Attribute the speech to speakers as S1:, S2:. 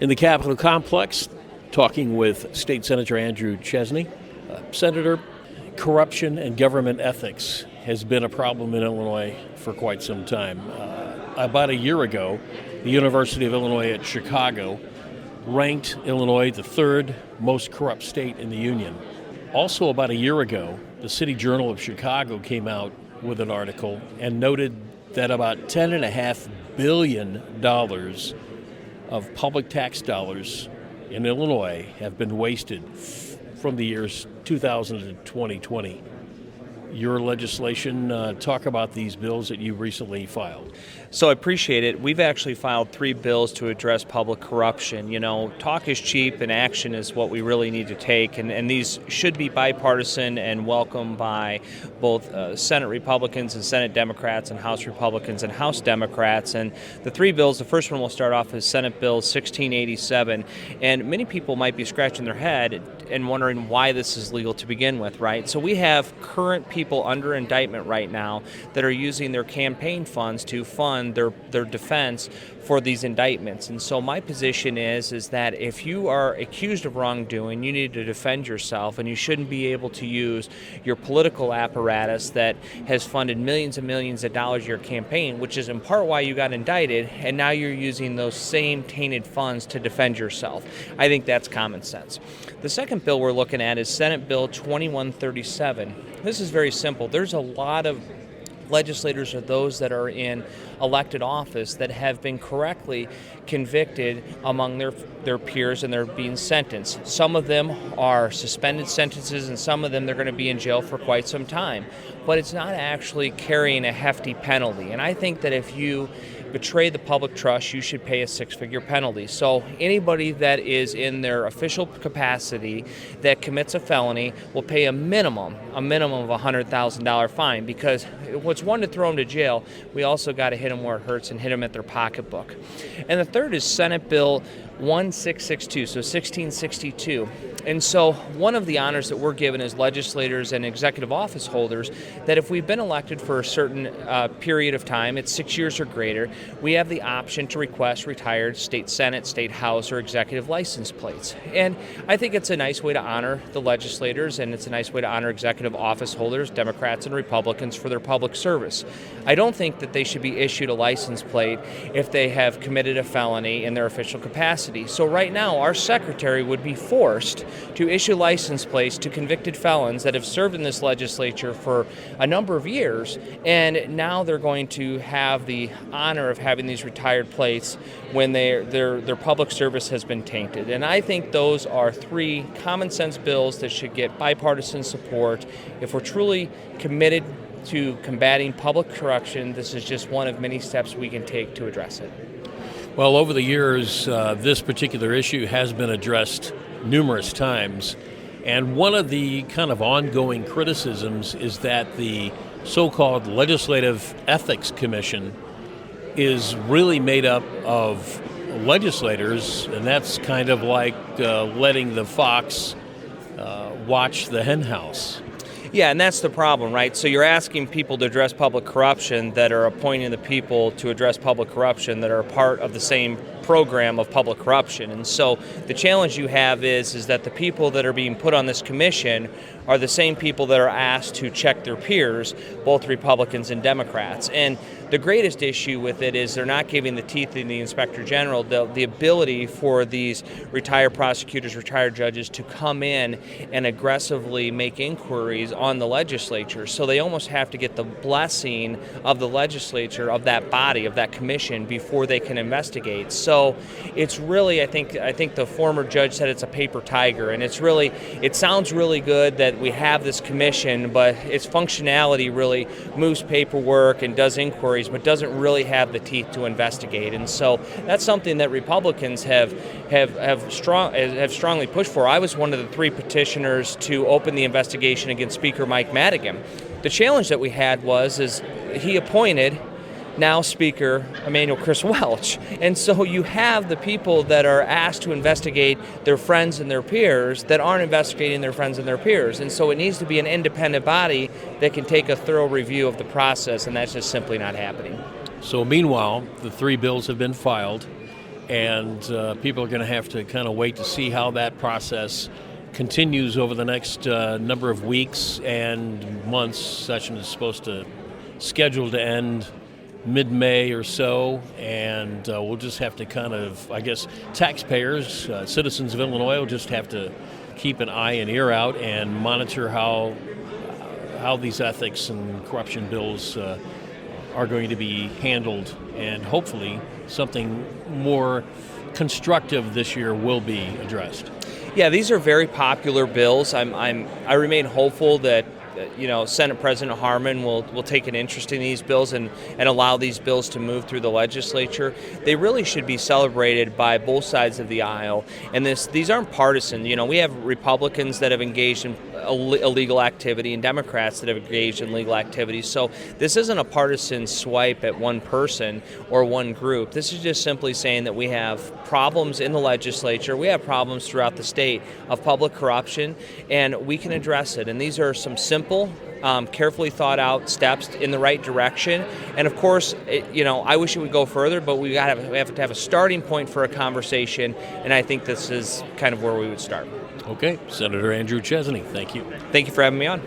S1: In the Capitol complex, talking with State Senator Andrew Chesney. Senator, corruption and government ethics has been a problem in Illinois for quite some time. About a year ago, the University of Illinois at Chicago ranked Illinois the third most corrupt state in the union. Also about a year ago, the City Journal of Chicago came out with an article and noted that about $10.5 billion of public tax dollars in Illinois have been wasted from the years 2000 to 2020. Your legislation, talk about these bills that you recently filed.
S2: So I appreciate it. We've actually filed 3 bills to address public corruption. You know, talk is cheap and action is what we really need to take. And these should be bipartisan and welcomed by both Senate Republicans and Senate Democrats and House Republicans and House Democrats. And the 3 bills, the first one we'll start off is Senate Bill 1687. And many people might be scratching their head and wondering why this is legal to begin with, right? So we have current people under indictment right now that are using their campaign funds to fund their defense for these indictments. And so my position is that if you are accused of wrongdoing, you need to defend yourself, and you shouldn't be able to use your political apparatus that has funded millions and millions of dollars of your campaign, which is in part why you got indicted, and now you're using those same tainted funds to defend yourself. I think that's common sense. The second bill we're looking at is Senate Bill 2137. This is very simple. There's a lot of legislators or those that are in elected office that have been correctly convicted among their peers, and they're being sentenced. Some of them are suspended sentences, and some of them they're going to be in jail for quite some time. But it's not actually carrying a hefty penalty. And I think that if you betray the public trust, you should pay a 6-figure penalty. So anybody that is in their official capacity that commits a felony will pay a minimum of a $100,000 fine, because what's one to throw them to jail, we also got to hit them where it hurts and hit them at their pocketbook. And the third is Senate Bill 1662, so 1662. And so one of the honors that we're given as legislators and executive office holders, that if we've been elected for a certain period of time, it's 6 years or greater, we have the option to request retired state senate, state house, or executive license plates. And I think it's a nice way to honor the legislators, and it's a nice way to honor executive office holders, Democrats and Republicans, for their public service. I don't think that they should be issued a license plate if they have committed a felony in their official capacity. So right now, our secretary would be forced to issue license plates to convicted felons that have served in this legislature for a number of years, and now they're going to have the honor of having these retired plates when their public service has been tainted. And I think those are 3 common sense bills that should get bipartisan support. If we're truly committed to combating public corruption, this is just one of many steps we can take to address it.
S1: Well, over the years, this particular issue has been addressed numerous times, and one of the kind of ongoing criticisms is that the so-called Legislative Ethics Commission is really made up of legislators, and that's kind of like letting the fox watch the hen house.
S2: Yeah, and that's the problem, right? So you're asking people to address public corruption that are appointing the people to address public corruption that are a part of the same program of public corruption. And so the challenge you have is that the people that are being put on this commission are the same people that are asked to check their peers, both Republicans and Democrats. And the greatest issue with it is they're not giving the teeth in the Inspector General the ability for these retired prosecutors, retired judges to come in and aggressively make inquiries on the legislature. So they almost have to get the blessing of the legislature, of that body, of that commission, before they can investigate. So it's really, I think the former judge said it's a paper tiger, and it sounds really good that we have this commission, but its functionality really moves paperwork and does inquiries, but doesn't really have the teeth to investigate. And so that's something that Republicans have strongly pushed for. I was one of the 3 petitioners to open the investigation against Speaker Mike Madigan. The challenge that we had is he appointed now Speaker Emanuel Chris Welch. And so you have the people that are asked to investigate their friends and their peers that aren't investigating their friends and their peers. And so it needs to be an independent body that can take a thorough review of the process, and that's just simply not happening.
S1: So meanwhile, the 3 bills have been filed, and people are going to have to kind of wait to see how that process continues over the next number of weeks and months. Session is scheduled to end mid-May or so, and we'll just have to kind of, I guess, taxpayers, citizens of Illinois will just have to keep an eye and ear out and monitor how these ethics and corruption bills are going to be handled, and hopefully something more constructive this year will be addressed.
S2: Yeah, these are very popular bills. I remain hopeful that Senate President Harman will take an interest in these bills and allow these bills to move through the legislature. They really should be celebrated by both sides of the aisle. And these aren't partisan. We have Republicans that have engaged in illegal activity and Democrats that have engaged in legal activity. So this isn't a partisan swipe at one person or one group. This is just simply saying that we have problems in the legislature. We have problems throughout the state of public corruption, and we can address it. And these are some simple, carefully thought out steps in the right direction. And of course, I wish it would go further, but we have to have a starting point for a conversation, and I think this is kind of where we would start.
S1: Okay, Senator Andrew Chesney, thank you.
S2: Thank you for having me on.